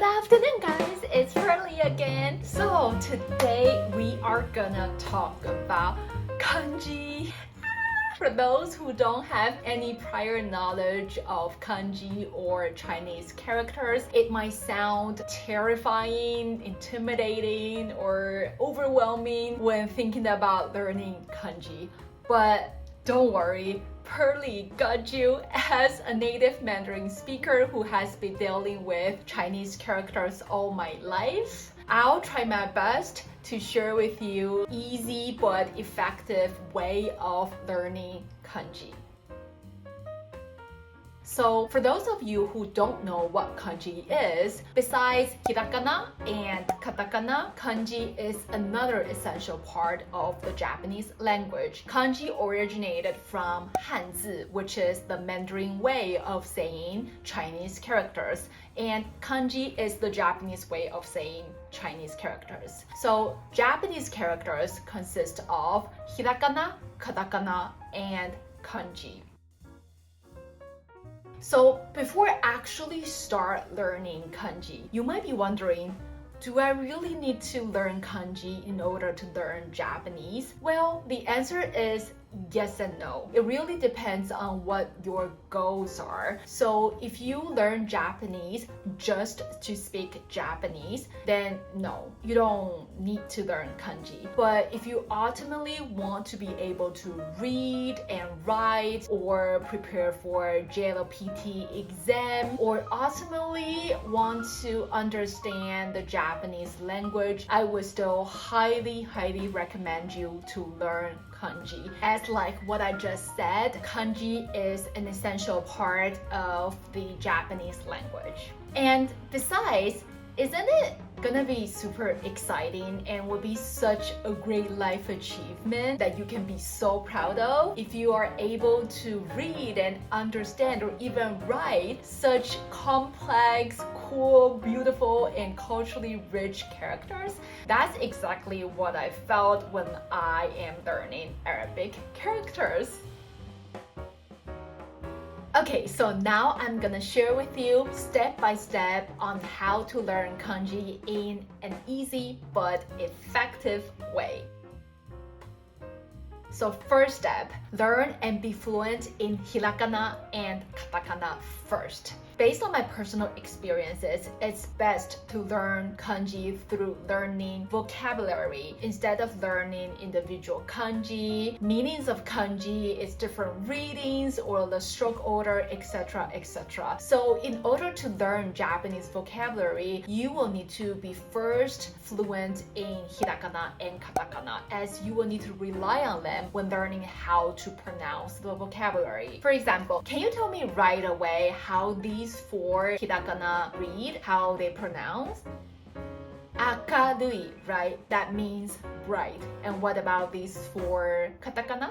afternoon, guys. It's Pearly again. So today we are gonna talk about kanji. For those who don't have any prior knowledge of kanji or Chinese characters, it might sound terrifying, intimidating, or overwhelming when thinking about learning kanji. But don't worry, Pearly got you. As a native Mandarin speaker who has been dealing with Chinese characters all my life, I'll try my best to share with you easy but effective way of learning kanji. So for those of you who don't know what kanji is, besides hiragana and katakana, kanji is another essential part of the Japanese language. Kanji originated from Hanzi, which is the Mandarin way of saying Chinese characters, and kanji is the Japanese way of saying Chinese characters. So Japanese characters consist of hiragana, katakana, and kanji. So before I actually start learning kanji, you might be wondering, do I really need to learn kanji in order to learn Japanese? Well, the answer is yes and no. It really depends on what your goals are. So if you learn Japanese just to speak Japanese, then no, you don't need to learn kanji. But if you ultimately want to be able to read and write or prepare for JLPT exam, or ultimately want to understand the Japanese language, I would still highly recommend you to learn kanji. As like what I just said, kanji is an essential part of the Japanese language. And besides, isn't it gonna be super exciting and will be such a great life achievement that you can be so proud of if you are able to read and understand or even write such complex, cool, beautiful, and culturally rich characters? That's exactly what I felt when I am learning Arabic characters. Okay, so now I'm gonna share with you step by step on how to learn kanji in an easy but effective way. So first step, learn and be fluent in hiragana and katakana first. Based on my personal experiences, it's best to learn kanji through learning vocabulary instead of learning individual kanji. Meanings of kanji is different readings or the stroke order, etc. etc. So in order to learn Japanese vocabulary, you will need to be first fluent in hiragana and katakana, as you will need to rely on them when learning how to pronounce the vocabulary. For example, can you tell me right away how these four hiragana read, how they pronounce? Akarui, right? That means bright. And what about these four katakana?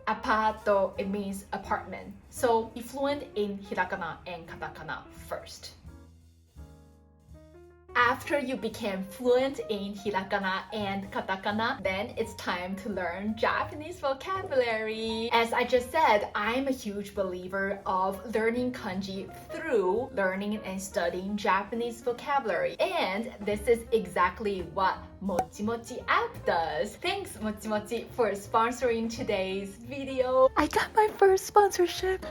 Apato, it means apartment. So be fluent in hiragana and katakana first. After you became fluent in hiragana and katakana, then it's time to learn Japanese vocabulary. As I just said, I'm a huge believer of learning kanji through learning and studying Japanese vocabulary. And this is exactly what MochiMochi app does. Thanks MochiMochi for sponsoring today's video. I got my first sponsorship.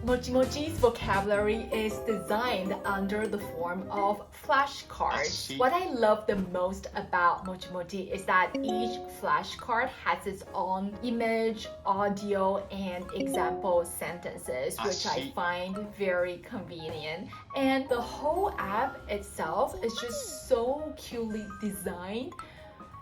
MochiMochi's vocabulary is designed under the form of flashcards. What I love the most about MochiMochi is that each flashcard has its own image, audio, and example sentences, which I find very convenient. And the whole app itself is just so cutely designed.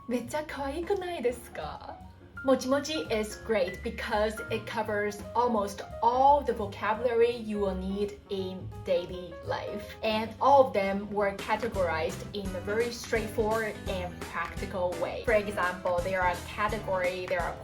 めっちゃ可愛くないですか? MochiMochi is great because it covers almost all the vocabulary you will need in daily life. And all of them were categorized in a very straightforward and practical way. For example, there are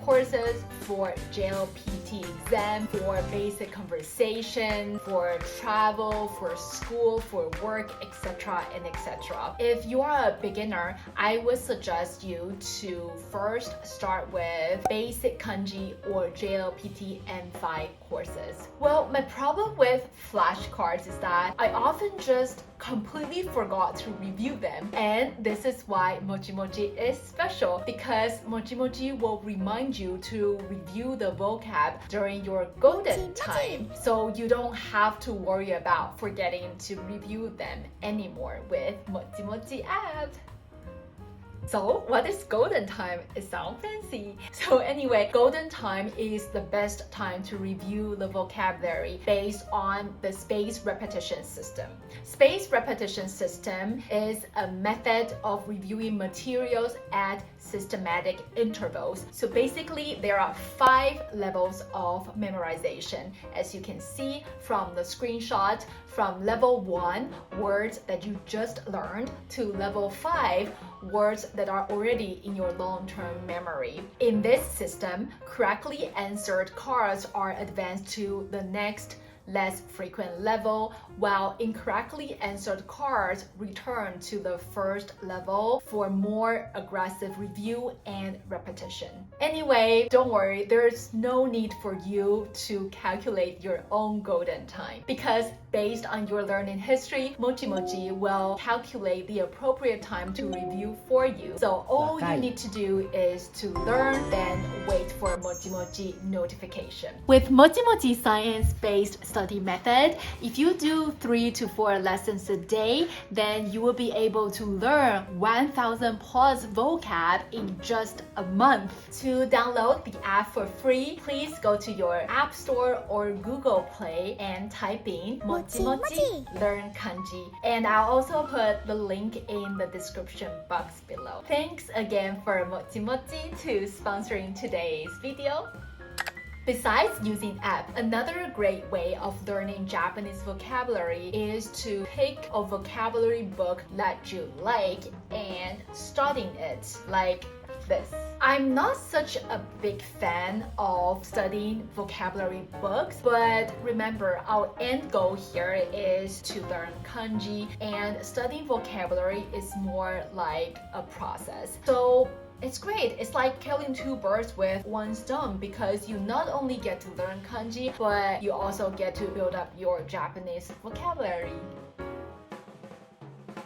courses for JLPT exam, for basic conversation, for travel, for school, for work, etc. and etc. If you are a beginner, I would suggest you to first start with with basic kanji or JLPT M5 courses? Well, my problem with flashcards is that I often just completely forgot to review them, and this is why MochiMochi is special, because MochiMochi will remind you to review the vocab during your golden time, so you don't have to worry about forgetting to review them anymore with MochiMochi app. So what is golden time? It sounds fancy. So anyway, golden time is the best time to review the vocabulary based on the spaced repetition system. Spaced repetition system is a method of reviewing materials at systematic intervals. So basically, there are 5 levels of memorization. As you can see from the screenshot, from level 1, words that you just learned, to level 5, words that are already in your long-term memory. In this system, correctly answered cards are advanced to the next less frequent level, while incorrectly answered cards return to the first level for more aggressive review and repetition. Anyway, don't worry, there's no need for you to calculate your own golden time, because based on your learning history, MochiMochi will calculate the appropriate time to review for you. So all you need to do is to learn, then wait for MochiMochi notification. With MochiMochi science-based study method, if you do 3 to 4 lessons a day, then you will be able to learn 1,000 plus vocab in just a month. To download the app for free, please go to your App Store or Google Play and type in MochiMochi Learn Kanji. And I'll also put the link in the description box below. Thanks again for MochiMochi to sponsoring today's video. Besides using app, another great way of learning Japanese vocabulary is to pick a vocabulary book that you like and studying it, like this. I'm not such a big fan of studying vocabulary books, but remember, our end goal here is to learn kanji, and studying vocabulary is more like a process. So it's great. It's like killing 2 birds with 1 stone, because you not only get to learn kanji, but you also get to build up your Japanese vocabulary.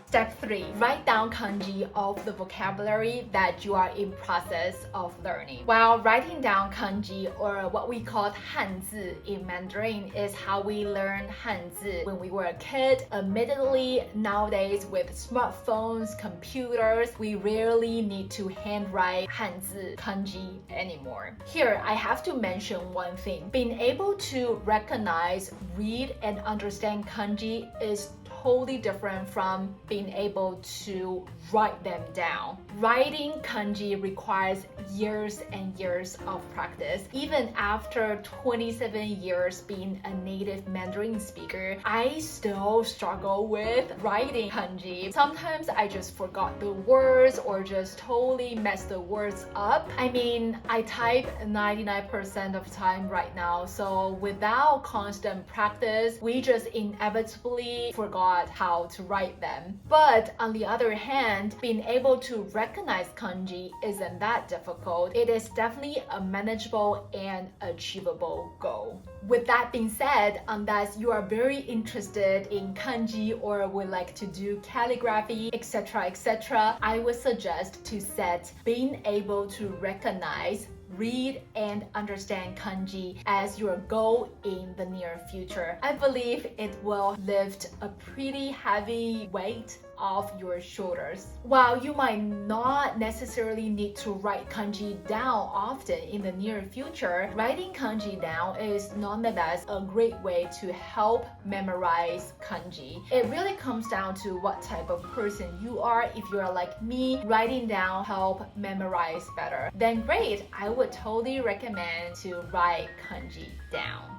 Step 3. Write down kanji of the vocabulary that you are in process of learning. While writing down kanji, or what we call hanzi in Mandarin, is how we learned hanzi when we were a kid. Admittedly, nowadays with smartphones, computers, we rarely need to handwrite hanzi kanji anymore. Here, I have to mention one thing. Being able to recognize, read, and understand kanji is totally different from being able to write them down. Writing kanji requires years and years of practice. Even after 27 years being a native Mandarin speaker, I still struggle with writing kanji. Sometimes I just forgot the words or just totally mess the words up. I mean, I type 99% of the time right now, so without constant practice, we just inevitably forgot how to write them. But on the other hand, being able to recognize kanji isn't that difficult. It is definitely a manageable and achievable goal. With that being said, unless you are very interested in kanji or would like to do calligraphy, etc., I would suggest to set being able to recognize, read, and understand kanji as your goal in the near future. I believe it will lift a pretty heavy weight off your shoulders. While you might not necessarily need to write kanji down often in the near future, writing kanji down is nonetheless a great way to help memorize kanji. It really comes down to what type of person you are. If you are like me, writing down help memorize better, then great. I would totally recommend to write kanji down.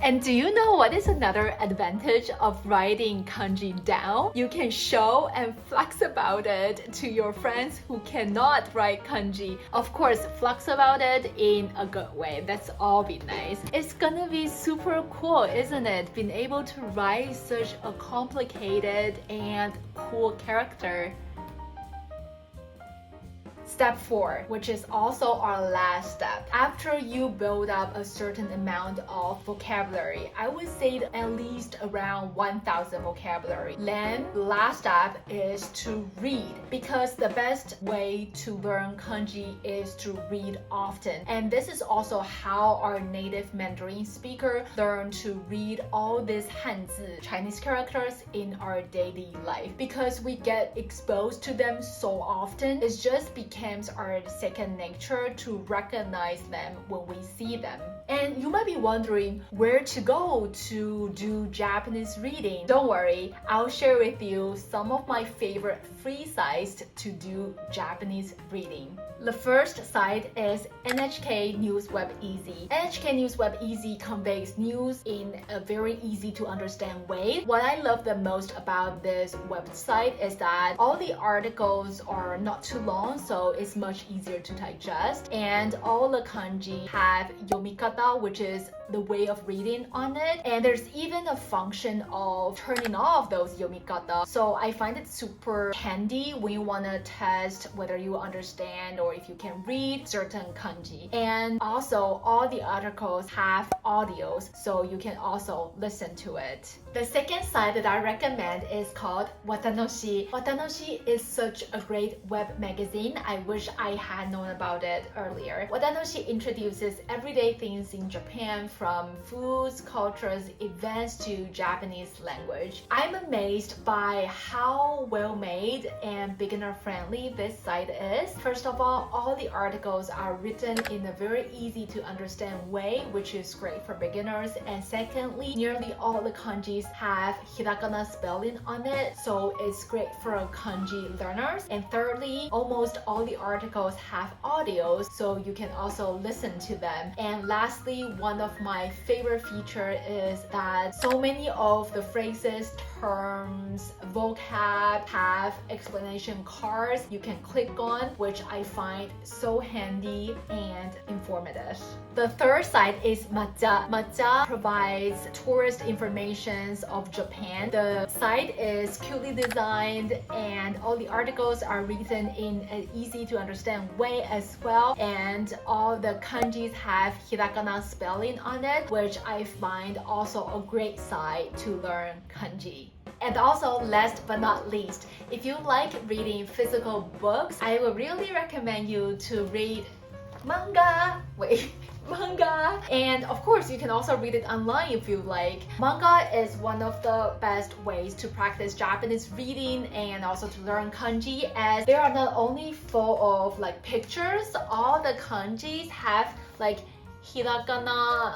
And do you know what is another advantage of writing kanji down? You can show and flex about it to your friends who cannot write kanji. Of course, flex about it in a good way. Let's all be nice. It's gonna be super cool, isn't it? Being able to write such a complicated and cool character. Step 4, which is also our last step. After you build up a certain amount of vocabulary, I would say at least around 1,000 vocabulary, then the last step is to read, because the best way to learn kanji is to read often. And this is also how our native Mandarin speaker learn to read all these Hanzi Chinese characters in our daily life, because we get exposed to them so often. It just becomes our second nature to recognize them when we see them. And you might be wondering where to go to do Japanese reading. Don't worry, I'll share with you some of my favorite free sites to do Japanese reading. The first site is NHK News Web Easy. NHK News Web Easy conveys news in a very easy to understand way. What I love the most about this website is that all the articles are not too long, so it's much easier to digest. And all the kanji have yomikata, which is the way of reading on it. And there's even a function of turning off those yomikata. So I find it super handy when you want to test whether you understand or if you can read certain kanji. And also all the articles have audios, so you can also listen to it. The second site that I recommend is called Watanoshi. Watanoshi is such a great web magazine. I wish I had known about it earlier. Watanoshi introduces everyday things in Japan, from foods, cultures, events to Japanese language. I'm amazed by how well made and beginner friendly this site is. First of all the articles are written in a very easy to understand way, which is great for beginners. And secondly, nearly all the kanjis have hiragana spelling on it, so it's great for kanji learners. And thirdly, almost all the articles have audios, so you can also listen to them. And lastly, one of my favorite feature is that so many of the phrases, terms, vocab have explanation cards you can click on, which I find so handy and informative. The third site is Matcha. Matcha provides tourist information of Japan. The site is cutely designed and all the articles are written in an easy to understand way as well. And all the kanjis have hiragana spelling on it, which I find also a great site to learn kanji. And also, last but not least, if you like reading physical books, I would really recommend you to read manga. Manga. And of course, you can also read it online if you like. Manga is one of the best ways to practice Japanese reading and also to learn kanji, as they are not only full of like pictures, all the kanjis have like hiragana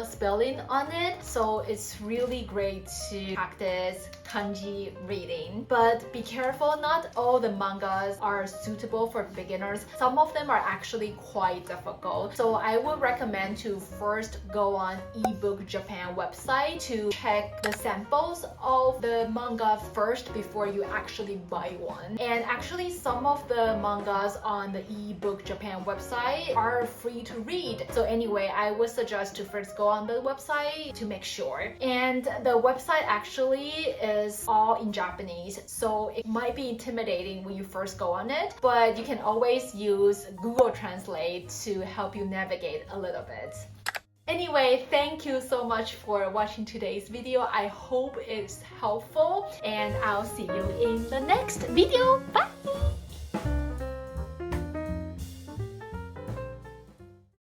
spelling on it, so it's really great to practice kanji reading. But be careful, not all the mangas are suitable for beginners. Some of them are actually quite difficult, so I would recommend to first go on ebook Japan website to check the samples of the manga first before you actually buy one. And actually some of the mangas on the ebook Japan website are free to read. So anyway, I would suggest to first go on the website to make sure. And the website actually is all in Japanese, so it might be intimidating when you first go on it, but you can always use Google Translate to help you navigate a little bit. Anyway, thank you so much for watching today's video. I hope it's helpful, and I'll see you in the next video. Bye!